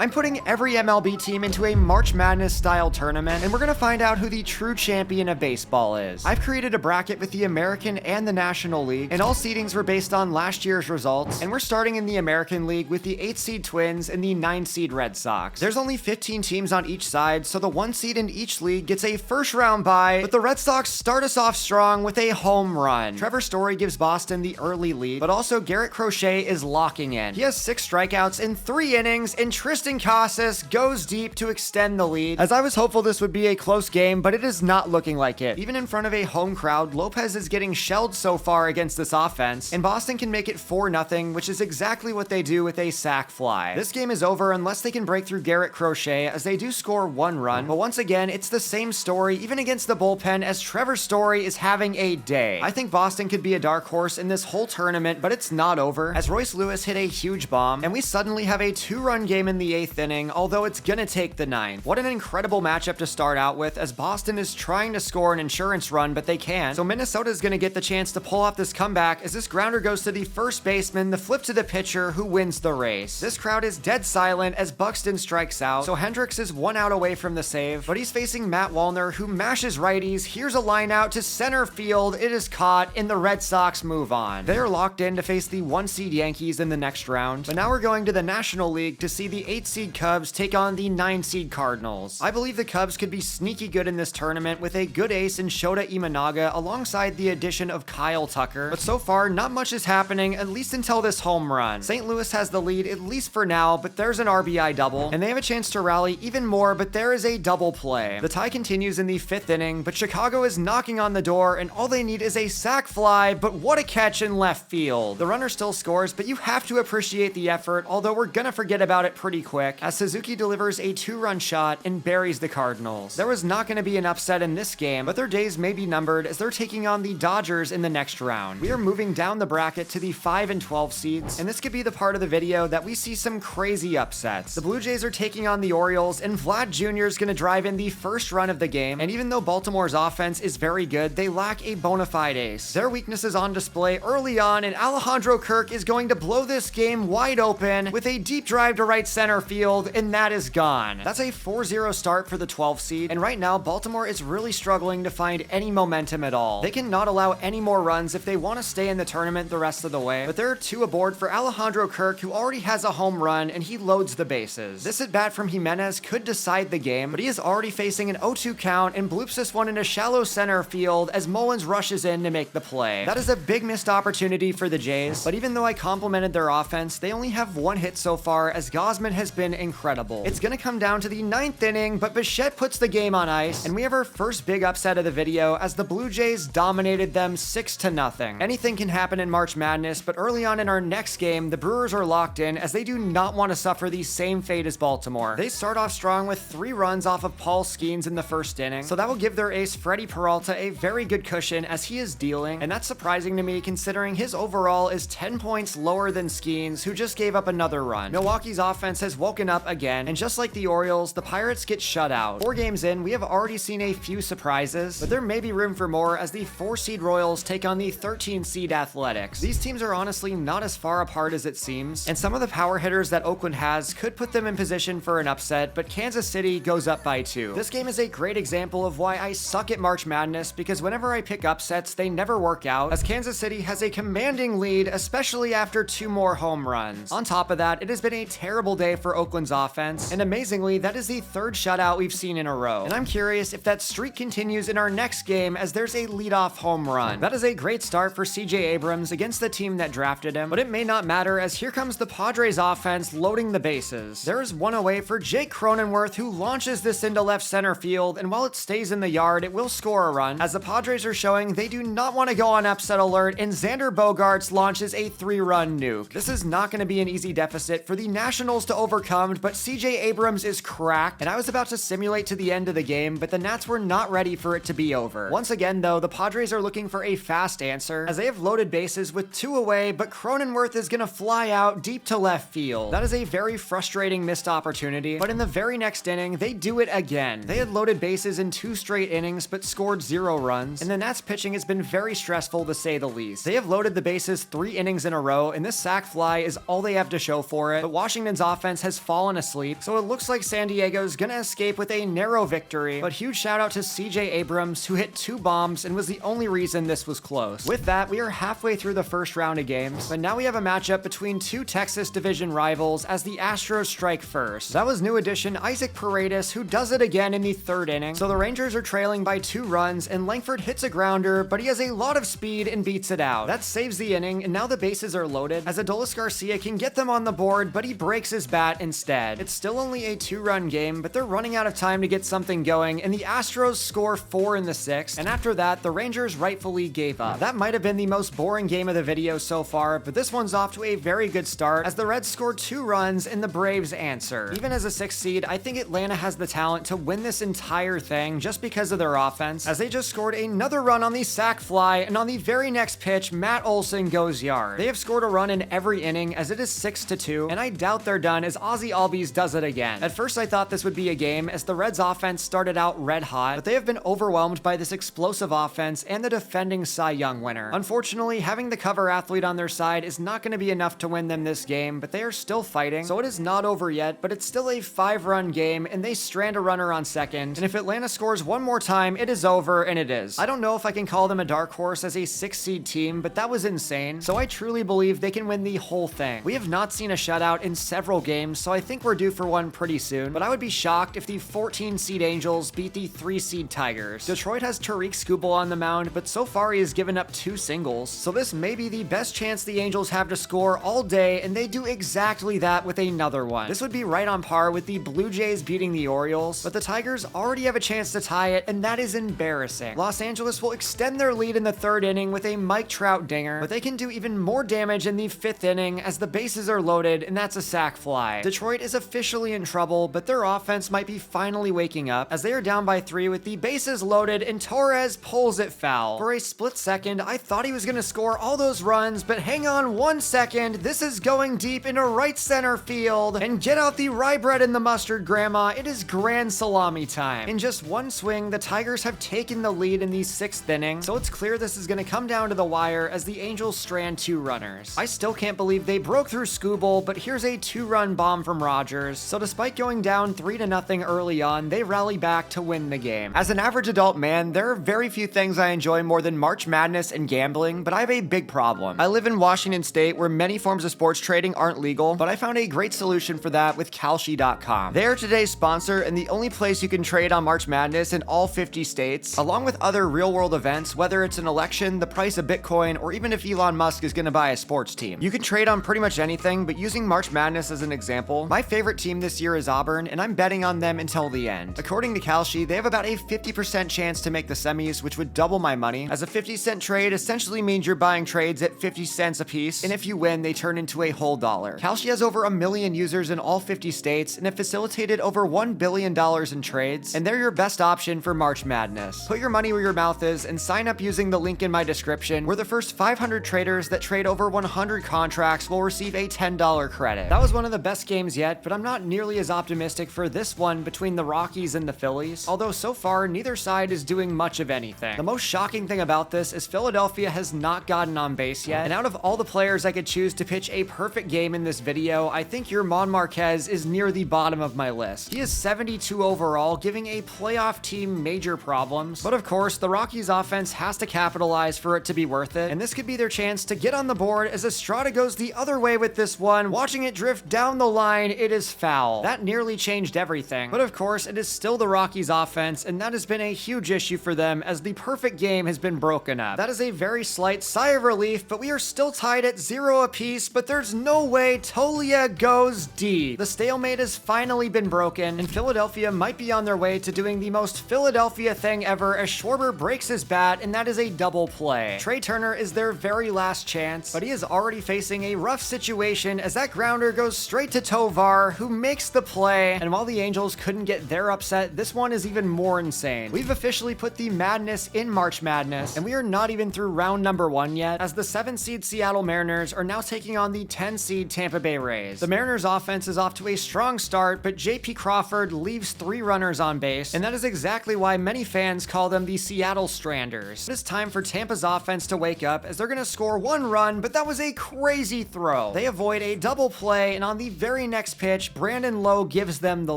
I'm putting every MLB team into a March Madness style tournament, and we're gonna find out who the true champion of baseball is. I've created a bracket with the American and the National League, and all seedings were based on last year's results, and we're starting in the American League with the 8 seed Twins and the 9 seed Red Sox. There's only 15 teams on each side, so the 1 seed in each league gets a first round bye, but the Red Sox start us off strong with a home run. Trevor Story gives Boston the early lead, but also Garrett Crochet is locking in. He has 6 strikeouts in 3 innings, and Tristan Casas goes deep to extend the lead. As I was hopeful this would be a close game, but it is not looking like it. Even in front of a home crowd, Lopez is getting shelled so far against this offense, and Boston can make it 4-0, which is exactly what they do with a sac fly. This game is over unless they can break through Garrett Crochet, as they do score 1 run, but once again, it's the same story, even against the bullpen, as Trevor Story is having a day. I think Boston could be a dark horse in this whole tournament, but it's not over, as Royce Lewis hit a huge bomb, and we suddenly have a 2-run game in the 8th inning, although it's gonna take the 9th. What an incredible matchup to start out with, as Boston is trying to score an insurance run, but they can't. So Minnesota's gonna get the chance to pull off this comeback, as this grounder goes to the first baseman, the flip to the pitcher, who wins the race. This crowd is dead silent as Buxton strikes out, so Hendricks is 1 out away from the save, but he's facing Matt Wallner, who mashes righties. Here's a line out to center field. It is caught, and the Red Sox move on. They are locked in to face the 1 seed Yankees in the next round, but now we're going to the National League to see the 8 seed Cubs take on the 9 seed Cardinals. I believe the Cubs could be sneaky good in this tournament with a good ace in Shota Imanaga alongside the addition of Kyle Tucker, but so far not much is happening, at least until this home run. St. Louis has the lead, at least for now, but there's an RBI double, and they have a chance to rally even more, but there is a double play. The tie continues in the 5th inning, but Chicago is knocking on the door, and all they need is a sac fly, but what a catch in left field. The runner still scores, but you have to appreciate the effort, although we're gonna forget about it pretty quick, as Suzuki delivers a 2-run shot and buries the Cardinals. There was not going to be an upset in this game, but their days may be numbered as they're taking on the Dodgers in the next round. We are moving down the bracket to the 5 and 12 seeds, and this could be the part of the video that we see some crazy upsets. The Blue Jays are taking on the Orioles, and Vlad Jr. is going to drive in the first run of the game, and even though Baltimore's offense is very good, they lack a bona fide ace. Their weakness is on display early on, and Alejandro Kirk is going to blow this game wide open with a deep drive to right center field, and that is gone. That's a 4-0 start for the 12 seed, and right now Baltimore is really struggling to find any momentum at all. They cannot allow any more runs if they want to stay in the tournament the rest of the way, but there are 2 aboard for Alejandro Kirk, who already has a home run, and he loads the bases. This at bat from Jimenez could decide the game, but he is already facing an 0-2 count and bloops this one into shallow center field as Mullins rushes in to make the play. That is a big missed opportunity for the Jays, but even though I complimented their offense, they only have 1 hit so far, as Gausman has been incredible. It's gonna come down to the 9th inning, but Bichette puts the game on ice, and we have our first big upset of the video as the Blue Jays dominated them 6-0. Anything can happen in March Madness, but early on in our next game, the Brewers are locked in as they do not want to suffer the same fate as Baltimore. They start off strong with 3 runs off of Paul Skeens in the first inning, so that will give their ace Freddie Peralta a very good cushion as he is dealing, and that's surprising to me considering his overall is 10 points lower than Skeens, who just gave up another run. Milwaukee's offense has woken up again, and just like the Orioles, the Pirates get shut out. 4 games in, we have already seen a few surprises, but there may be room for more as the 4 seed Royals take on the 13 seed Athletics. These teams are honestly not as far apart as it seems, and some of the power hitters that Oakland has could put them in position for an upset, but Kansas City goes up by 2. This game is a great example of why I suck at March Madness, because whenever I pick upsets, they never work out, as Kansas City has a commanding lead, especially after 2 more home runs. On top of that, it has been a terrible day for Oakland's offense, and amazingly, that is the 3rd shutout we've seen in a row. And I'm curious if that streak continues in our next game, as there's a leadoff home run. That is a great start for CJ Abrams against the team that drafted him, but it may not matter as here comes the Padres offense loading the bases. There is 1 away for Jake Cronenworth, who launches this into left center field, and while it stays in the yard, it will score a run, as the Padres are showing they do not want to go on upset alert, and Xander Bogaerts launches a 3-run nuke. This is not going to be an easy deficit for the Nationals to overcome, but CJ Abrams is cracked, and I was about to simulate to the end of the game, but the Nats were not ready for it to be over. Once again though, the Padres are looking for a fast answer, as they have loaded bases with 2 away, but Cronenworth is going to fly out deep to left field. That is a very frustrating missed opportunity, but in the very next inning, they do it again. They had loaded bases in 2 straight innings, but scored 0 runs, and the Nats pitching has been very stressful to say the least. They have loaded the bases 3 innings in a row, and this sac fly is all they have to show for it, but Washington's offense has has fallen asleep, so it looks like San Diego's gonna escape with a narrow victory, but huge shout out to CJ Abrams, who hit 2 bombs and was the only reason this was close. With that, we are halfway through the first round of games, but now we have a matchup between 2 Texas division rivals as the Astros strike first. That was new addition Isaac Paredes, who does it again in the 3rd inning. So the Rangers are trailing by 2 runs, and Langford hits a grounder, but he has a lot of speed and beats it out. That saves the inning, and now the bases are loaded, as Adolis Garcia can get them on the board, but he breaks his bat instead. It's still only a 2-run game, but they're running out of time to get something going, and the Astros score 4 in the 6th, and after that, the Rangers rightfully gave up. That might have been the most boring game of the video so far, but this one's off to a very good start, as the Reds score 2 runs and the Braves answer. Even as a 6th seed, I think Atlanta has the talent to win this entire thing just because of their offense, as they just scored another run on the sac fly, and on the very next pitch, Matt Olson goes yard. They have scored a run in every inning, as it is 6-2, and I doubt they're done as Ozzy Albies does it again. At first I thought this would be a game, as the Reds offense started out red hot, but they have been overwhelmed by this explosive offense and the defending Cy Young winner. Unfortunately, having the cover athlete on their side is not going to be enough to win them this game, but they are still fighting, so it is not over yet, but it's still a 5-run game, and they strand a runner on second, and if Atlanta scores one more time, it is over, and it is. I don't know if I can call them a dark horse as a 6th seed team, but that was insane, so I truly believe they can win the whole thing. We have not seen a shutout in several games, so I think we're due for one pretty soon, but I would be shocked if the 14 seed Angels beat the 3 seed Tigers. Detroit has Tariq Skubal on the mound, but so far he has given up 2 singles, so this may be the best chance the Angels have to score all day, and they do exactly that with another one. This would be right on par with the Blue Jays beating the Orioles, but the Tigers already have a chance to tie it, and that is embarrassing. Los Angeles will extend their lead in the 3rd inning with a Mike Trout dinger, but they can do even more damage in the 5th inning as the bases are loaded, and that's a sac fly. Detroit is officially in trouble, but their offense might be finally waking up, as they are down by 3 with the bases loaded, and Torres pulls it foul. For a split second, I thought he was going to score all those runs, but hang on 1 second, this is going deep into right center field, and get out the rye bread and the mustard, grandma, it is grand salami time. In just one swing, the Tigers have taken the lead in the 6th inning, so it's clear this is going to come down to the wire as the Angels strand 2 runners. I still can't believe they broke through Skubal, but here's a 2-run bomb from Rogers, so despite going down 3-0 early on, they rally back to win the game. As an average adult man, there are very few things I enjoy more than March Madness and gambling, but I have a big problem. I live in Washington State, where many forms of sports trading aren't legal, but I found a great solution for that with Kalshi.com. They are today's sponsor and the only place you can trade on March Madness in all 50 states, along with other real-world events, whether it's an election, the price of Bitcoin, or even if Elon Musk is going to buy a sports team. You can trade on pretty much anything, but using March Madness as an example, my favorite team this year is Auburn, and I'm betting on them until the end. According to Kalshi, they have about a 50% chance to make the semis, which would double my money, as a 50-cent trade essentially means you're buying trades at 50 cents a piece, and if you win, they turn into a whole dollar. Kalshi has over 1 million users in all 50 states, and have facilitated over $1 billion in trades, and they're your best option for March Madness. Put your money where your mouth is, and sign up using the link in my description, where the first 500 traders that trade over 100 contracts will receive a $10 credit. That was one of the best games yet, but I'm not nearly as optimistic for this one between the Rockies and the Phillies, although so far neither side is doing much of anything. The most shocking thing about this is Philadelphia has not gotten on base yet, and out of all the players I could choose to pitch a perfect game in this video, I think Yerman Marquez is near the bottom of my list. He is 72 overall, giving a playoff team major problems, but of course the Rockies offense has to capitalize for it to be worth it, and this could be their chance to get on the board as Estrada goes the other way with this one. Watching it drift down the line, it is foul. That nearly changed everything, but of course it is still the Rockies offense, and that has been a huge issue for them as the perfect game has been broken up. That is a very slight sigh of relief, but we are still tied at 0 apiece, but there's no way Tolia goes deep. The stalemate has finally been broken, and Philadelphia might be on their way to doing the most Philadelphia thing ever as Schwarber breaks his bat, and that is a double play. Trey Turner is their very last chance, but he is already facing a rough situation as that grounder goes straight to Tovar, who makes the play, and while the Angels couldn't get their upset, this one is even more insane. We've officially put the madness in March Madness, and we are not even through round number 1 yet, as the 7-seed Seattle Mariners are now taking on the 10-seed Tampa Bay Rays. The Mariners offense is off to a strong start, but JP Crawford leaves 3 runners on base, and that is exactly why many fans call them the Seattle Stranders. It is time for Tampa's offense to wake up, as they're going to score 1 run, but that was a crazy throw. They avoid a double play, and on the very very next pitch, Brandon Lowe gives them the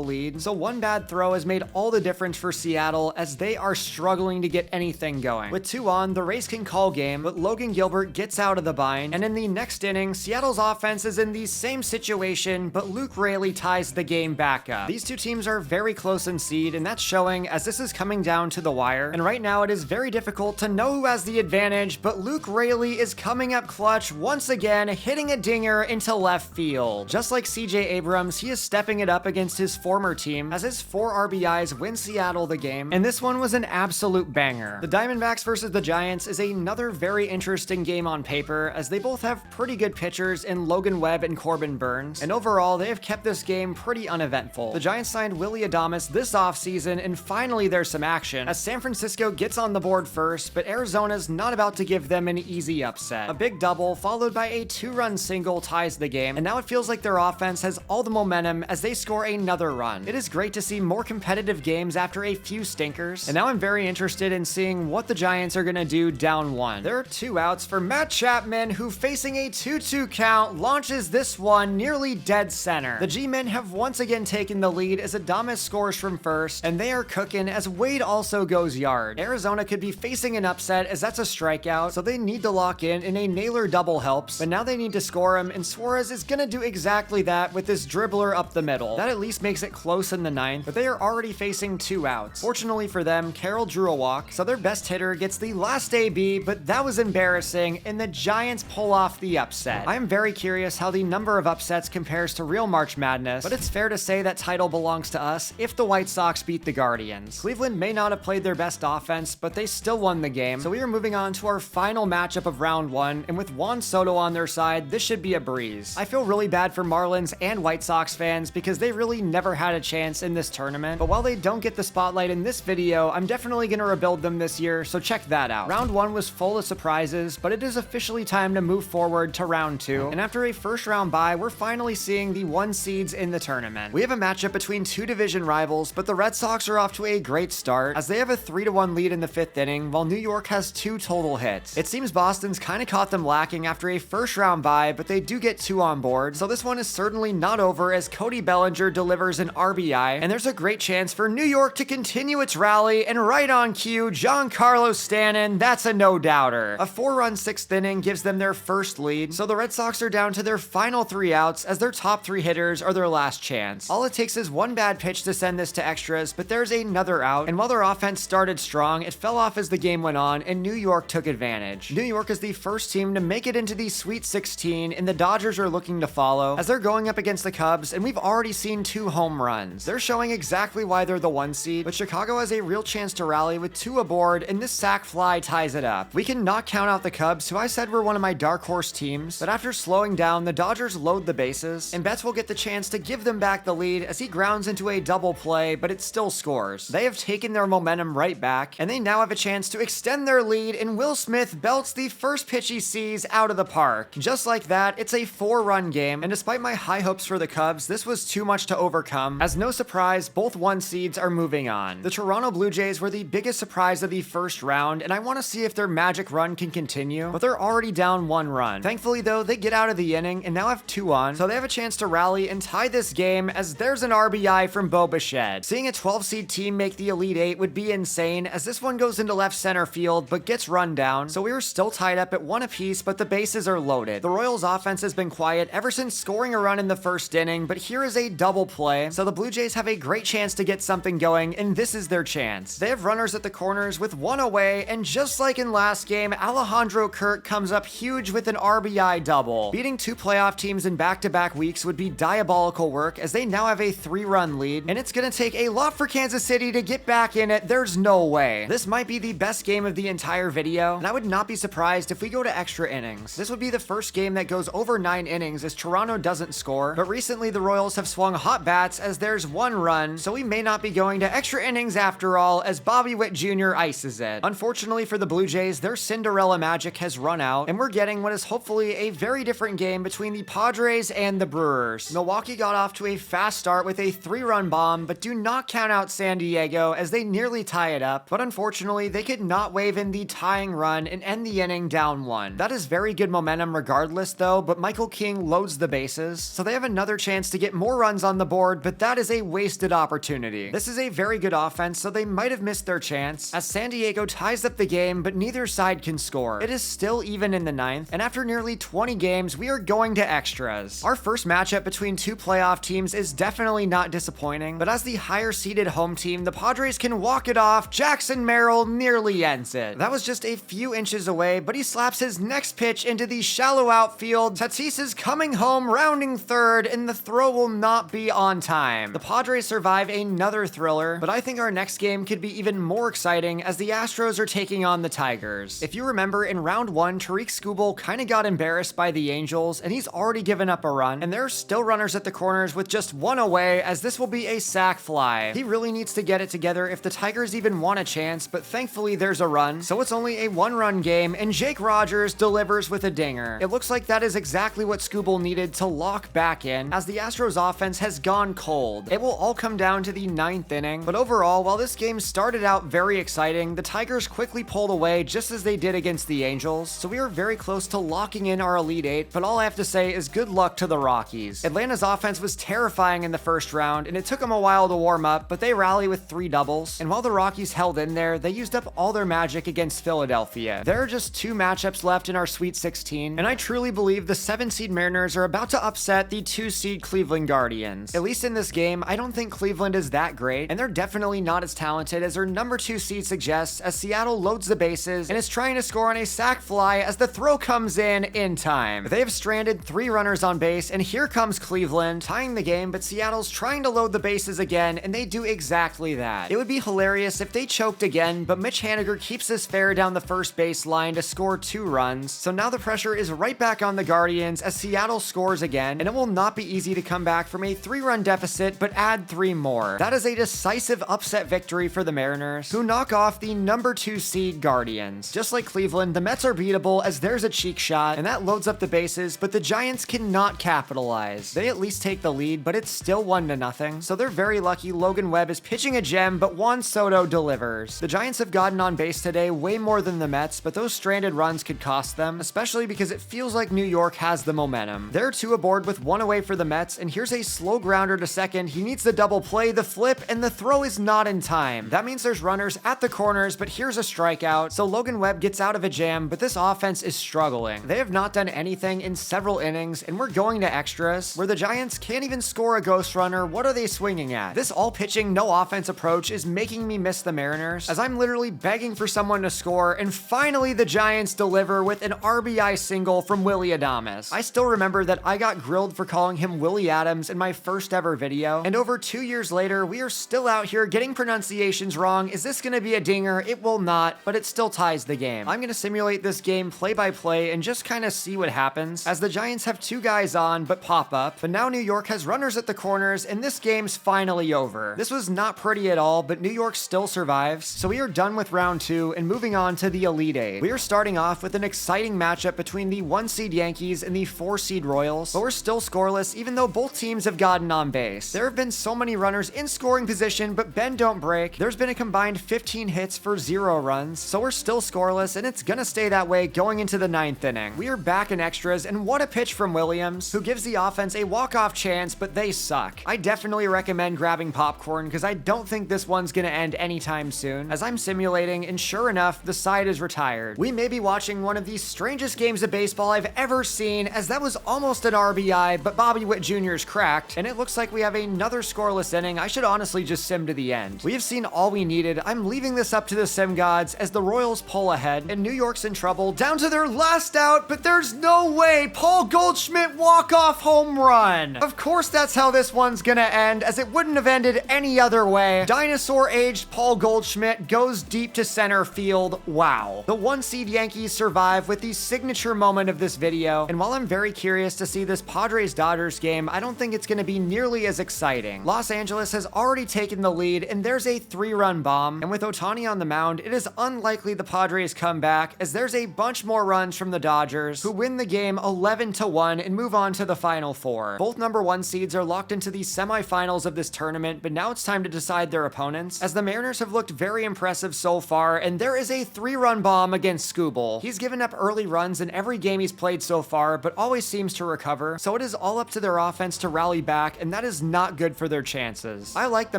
lead. So one bad throw has made all the difference for Seattle as they are struggling to get anything going. With 2 on, the Rays can call game, but Logan Gilbert gets out of the bind, and in the next inning, Seattle's offense is in the same situation, but Luke Raley ties the game back up. These two teams are very close in seed, and that's showing as this is coming down to the wire, and right now it is very difficult to know who has the advantage, but Luke Raley is coming up clutch once again, hitting a dinger into left field. Just like CJ Abrams, he is stepping it up against his former team as his 4 RBIs win Seattle the game, and this one was an absolute banger. The Diamondbacks versus the Giants is another very interesting game on paper as they both have pretty good pitchers in Logan Webb and Corbin Burns, and overall they have kept this game pretty uneventful. The Giants signed Willy Adames this offseason, and finally there's some action as San Francisco gets on the board first, but Arizona's not about to give them an easy upset. A big double followed by a 2-run single ties the game, and now it feels like their offense has all the momentum as they score another run. It is great to see more competitive games after a few stinkers, and now I'm very interested in seeing what the Giants are gonna do down 1. There are 2 outs for Matt Chapman, who facing a 2-2 count launches this one nearly dead center. The G-men have once again taken the lead as Adames scores from first, and they are cooking as Wade also goes yard. Arizona could be facing an upset as that's a strikeout, so they need to lock in, and a Naylor double helps, but now they need to score him, and Suarez is gonna do exactly that with this dribbler up the middle. That at least makes it close in the 9th, but they are already facing 2 outs. Fortunately for them, Carroll drew a walk, so their best hitter gets the last AB, but that was embarrassing, and the Giants pull off the upset. I am very curious how the number of upsets compares to real March Madness, but it's fair to say that title belongs to us if the White Sox beat the Guardians. Cleveland may not have played their best offense, but they still won the game, so we are moving on to our final matchup of round 1, and with Juan Soto on their side, this should be a breeze. I feel really bad for Marlins and White Sox fans because they really never had a chance in this tournament, but while they don't get the spotlight in this video, I'm definitely gonna rebuild them this year, so check that out. Round 1 was full of surprises, but it is officially time to move forward to round 2, and after a first round bye, we're finally seeing the 1 seeds in the tournament. We have a matchup between 2 division rivals, but the Red Sox are off to a great start as they have a 3-1 lead in the 5th inning, while New York has 2 total hits. It seems Boston's kinda caught them lacking after a first round bye, but they do get 2 on board, so this one is certainly not over as Cody Bellinger delivers an RBI, and there's a great chance for New York to continue its rally, and right on cue, Giancarlo Stanton, that's a no-doubter. A 4-run 6th inning gives them their first lead, so the Red Sox are down to their final 3 outs as their top 3 hitters are their last chance. All it takes is one bad pitch to send this to extras, but there's another out, and while their offense started strong, it fell off as the game went on, and New York took advantage. New York is the first team to make it into the Sweet 16, and the Dodgers are looking to follow as they're going up against the Cubs, and we've already seen 2 home runs. They're showing exactly why they're the 1 seed, but Chicago has a real chance to rally with 2 aboard, and this sac fly ties it up. We cannot count out the Cubs, who I said were one of my dark horse teams, but after slowing down, the Dodgers load the bases, and Betts will get the chance to give them back the lead as he grounds into a double play, but it still scores. They have taken their momentum right back, and they now have a chance to extend their lead, and Will Smith belts the first pitch he sees out of the park. Just like that, it's a 4-run game, and despite my high hopes for the Cubs, this was too much to overcome, as no surprise, both 1 seeds are moving on. The Toronto Blue Jays were the biggest surprise of the first round, and I want to see if their magic run can continue, but they're already down 1 run. Thankfully though, they get out of the inning and now have 2 on, so they have a chance to rally and tie this game as there's an RBI from Bo Bichette. Seeing a 12 seed team make the Elite 8 would be insane as this one goes into left center field but gets run down, so we are still tied up at 1 apiece, but the bases are loaded. The Royals offense has been quiet ever since scoring a run in the first inning, but here is a double play, so the Blue Jays have a great chance to get something going, and this is their chance. They have runners at the corners with 1 away, and just like in last game, Alejandro Kirk comes up huge with an RBI double. Beating 2 playoff teams in back-to-back weeks would be diabolical work as they now have a 3-run lead, and it's gonna take a lot for Kansas City to get back in it. There's no way. This might be the best game of the entire video, and I would not be surprised if we go to extra innings. This would be the first game that goes over 9 innings as Toronto doesn't score, but recently the Royals have swung hot bats as there's 1 run, so we may not be going to extra innings after all as Bobby Witt Jr. ices it. Unfortunately for the Blue Jays, their Cinderella magic has run out, and we're getting what is hopefully a very different game between the Padres and the Brewers. Milwaukee got off to a fast start with a 3-run bomb, but do not count out San Diego as they nearly tie it up, but unfortunately they could not wave in the tying run and end the inning down 1. That is very good momentum regardless though, but Michael King loads the bases, so they they have another chance to get more runs on the board, but that is a wasted opportunity. This is a very good offense, so they might have missed their chance, as San Diego ties up the game, but neither side can score. It is still even in the ninth, and after nearly 20 games, we are going to extras. Our first matchup between two playoff teams is definitely not disappointing, but as the higher-seeded home team, the Padres can walk it off. Jackson Merrill nearly ends it. That was just a few inches away, but he slaps his next pitch into the shallow outfield. Tatis is coming home, rounding third, and the throw will not be on time. The Padres survive another thriller, but I think our next game could be even more exciting as the Astros are taking on the Tigers. If you remember, in round 1, Tariq Skubal kinda got embarrassed by the Angels, and he's already given up a run, and there are still runners at the corners with just one away, as this will be a sac fly. He really needs to get it together if the Tigers even want a chance, but thankfully there's a run, so it's only a one-run game, and Jake Rogers delivers with a dinger. It looks like that is exactly what Skubal needed to lock back in, as the Astros offense has gone cold. It will all come down to the 9th inning, but overall, while this game started out very exciting, the Tigers quickly pulled away just as they did against the Angels, so we are very close to locking in our Elite Eight, but all I have to say is good luck to the Rockies. Atlanta's offense was terrifying in the first round, and it took them a while to warm up, but they rally with 3 doubles, and while the Rockies held in there, they used up all their magic against Philadelphia. There are just 2 matchups left in our Sweet 16, and I truly believe the 7-seed Mariners are about to upset the 2-seed Cleveland Guardians. At least in this game, I don't think Cleveland is that great, and they're definitely not as talented as their number 2 seed suggests, as Seattle loads the bases and is trying to score on a sac fly as the throw comes in time. They have stranded 3 runners on base, and here comes Cleveland, tying the game, but Seattle's trying to load the bases again, and they do exactly that. It would be hilarious if they choked again, but Mitch Haniger keeps this fair down the first base line to score 2 runs, so now the pressure is right back on the Guardians as Seattle scores again, and it will not be easy to come back from a 3-run deficit, but add 3 more. That is a decisive upset victory for the Mariners, who knock off the number 2 seed Guardians. Just like Cleveland, the Mets are beatable as there's a cheek shot, and that loads up the bases, but the Giants cannot capitalize. They at least take the lead, but it's still 1-0, so they're very lucky Logan Webb is pitching a gem, but Juan Soto delivers. The Giants have gotten on base today way more than the Mets, but those stranded runs could cost them, especially because it feels like New York has the momentum. They're 2 aboard with 1 away for the Mets, and here's a slow grounder to second. He needs the double play, the flip, and the throw is not in time. That means there's runners at the corners, but here's a strikeout, so Logan Webb gets out of a jam, but this offense is struggling. They have not done anything in several innings, and we're going to extras, where the Giants can't even score a ghost runner. What are they swinging at? This all pitching, no offense approach is making me miss the Mariners, as I'm literally begging for someone to score, and finally the Giants deliver with an RBI single from Willy Adames. I still remember that I got grilled for calling him Willie Adams in my first ever video, and over 2 years later, we are still out here getting pronunciations wrong. Is this gonna be a dinger? It will not, but it still ties the game. I'm gonna simulate this game play by play and just kinda see what happens, as the Giants have 2 guys on, but pop up, but now New York has runners at the corners, and this game's finally over. This was not pretty at all, but New York still survives, so we are done with round 2 and moving on to the Elite Eight. We are starting off with an exciting matchup between the 1-seed Yankees and the 4-seed Royals, but we're still scoreless even though both teams have gotten on base. There have been so many runners in scoring position, but bend don't break. There's been a combined 15 hits for 0 runs, so we're still scoreless, and it's gonna stay that way going into the 9th inning. We are back in extras, and what a pitch from Williams, who gives the offense a walk-off chance, but they suck. I definitely recommend grabbing popcorn, because I don't think this one's gonna end anytime soon, as I'm simulating, and sure enough, the side is retired. We may be watching one of the strangest games of baseball I've ever seen, as that was almost an RBI, but Bobby Witt Jr.'s cracked, and it looks like we have another scoreless inning. I should honestly just sim to the end. We have seen all we needed. I'm leaving this up to the sim gods as the Royals pull ahead, and New York's in trouble, down to their last out, but there's no way. Paul Goldschmidt walk-off home run. Of course that's how this one's gonna end, as it wouldn't have ended any other way. Dinosaur-aged Paul Goldschmidt goes deep to center field. Wow. The 1-seed Yankees survive with the signature moment of this video, and while I'm very curious to see this Padres-Dodgers game, I don't think it's gonna be nearly as exciting. Los Angeles has already taken the lead, and there's a 3-run bomb, and with Ohtani on the mound, it is unlikely the Padres come back, as there's a bunch more runs from the Dodgers, who win the game 11-1 and move on to the Final Four. Both number 1 seeds are locked into the semifinals of this tournament, but now it's time to decide their opponents, as the Mariners have looked very impressive so far, and there is a 3-run bomb against Skubal. He's given up early runs in every game he's played so far, but always seems to recover, so it is all up to their offense to rally back, and that is not good for their chances. I like the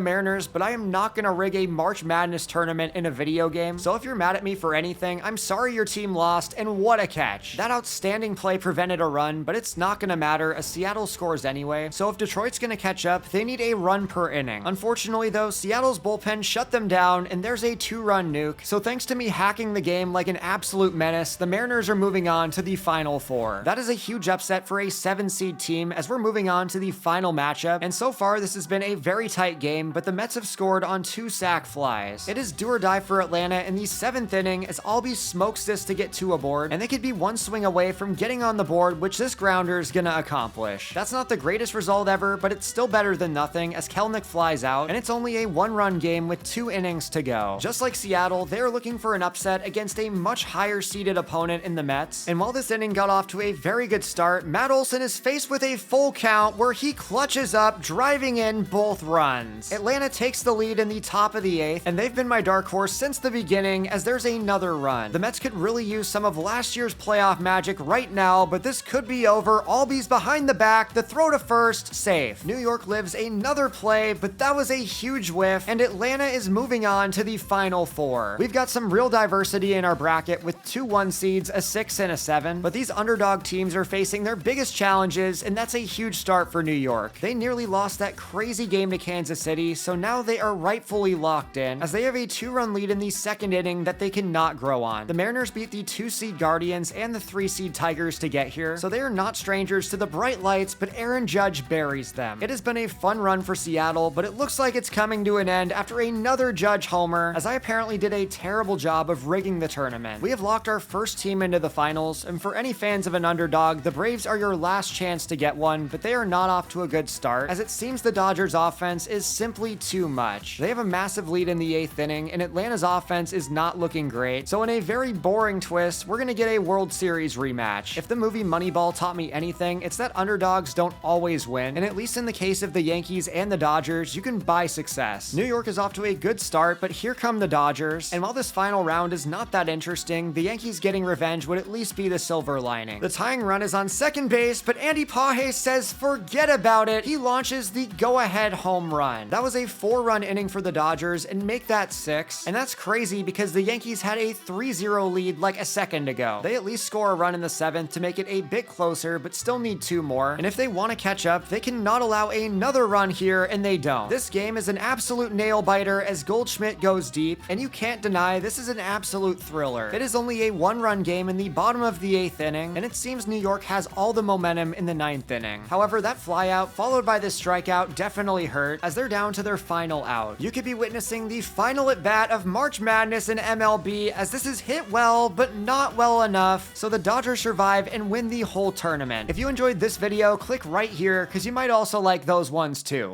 Mariners, but I am not gonna rig a March Madness tournament in a video game, so if you're mad at me for anything, I'm sorry your team lost, and what a catch. That outstanding play prevented a run, but it's not gonna matter as Seattle scores anyway, so if Detroit's gonna catch up, they need a run per inning. Unfortunately though, Seattle's bullpen shut them down, and there's a 2-run nuke, so thanks to me hacking the game like an absolute menace, the Mariners are moving on to the Final Four. That is a huge upset for a 7-seed team as we're moving on to the final matchup, and so far this has been a very tight game, but the Mets have scored on 2 sac flies. It is do or die for Atlanta in the 7th inning as Albies smokes this to get 2 aboard, and they could be 1 swing away from getting on the board, which this grounder is gonna accomplish. That's not the greatest result ever, but it's still better than nothing as Kelenic flies out, and it's only a 1-run game with 2 innings to go. Just like Seattle, they're looking for an upset against a much higher seeded opponent in the Mets, and while this inning got off to a very good start, Matt Olson is faced with a full count where he clutches up, driving in both runs. Atlanta takes the lead in the top of the 8th, and they've been my dark horse since the beginning as there's another run. The Mets could really use some of last year's playoff magic right now, but this could be over. Albies behind the back, the throw to first, safe. New York lives another play, but that was a huge whiff, and Atlanta is moving on to the Final Four. We've got some real diversity in our bracket with 2 1 seeds, a 6 and a 7, but these underdog teams are facing their biggest challenges, and that's a huge start for New York. They nearly lost that crazy game to Kansas City, so now they are rightfully locked in as they have a 2-run lead in the 2nd inning that they cannot grow on. The Mariners beat the 2-seed Guardians and the 3-seed Tigers to get here, so they are not strangers to the bright lights, but Aaron Judge buries them. It has been a fun run for Seattle, but it looks like it's coming to an end after another Judge homer, as I apparently did a terrible job of rigging the tournament. We have locked our first team into the finals, and for any fans of an underdog, the Braves are your last chance to get one, but they are not off to a good start, as it seems the Dodgers' offense is simply too much. They have a massive lead in the 8th inning, and Atlanta's offense is not looking great, so in a very boring twist, we're gonna get a World Series rematch. If the movie Moneyball taught me anything, it's that underdogs don't always win, and at least in the case of the Yankees and the Dodgers, you can buy success. New York is off to a good start, but here come the Dodgers, and while this final round is not that interesting, the Yankees getting revenge would at least be the silver lining. The tying run is on second base, but Andy Pages says forget about it. He launches the go-ahead home run. That was a 4-run inning for the Dodgers, and make that 6, and that's crazy because the Yankees had a 3-0 lead like a second ago. They at least score a run in the 7th to make it a bit closer, but still need 2 more, and if they want to catch up, they cannot allow another run here, and they don't. This game is an absolute nail-biter as Goldschmidt goes deep, and you can't deny this is an absolute thriller. It is only a 1-run game in the bottom of the 8th inning, and it seems New York has all the momentum in the 9th inning. However, that flyout followed by this strikeout definitely hurt as they're down to their final out. You could be witnessing the final at-bat of March Madness in MLB as this is hit well, but not well enough, so the Dodgers survive and win the whole tournament. If you enjoyed this video, click right here because you might also like those ones too.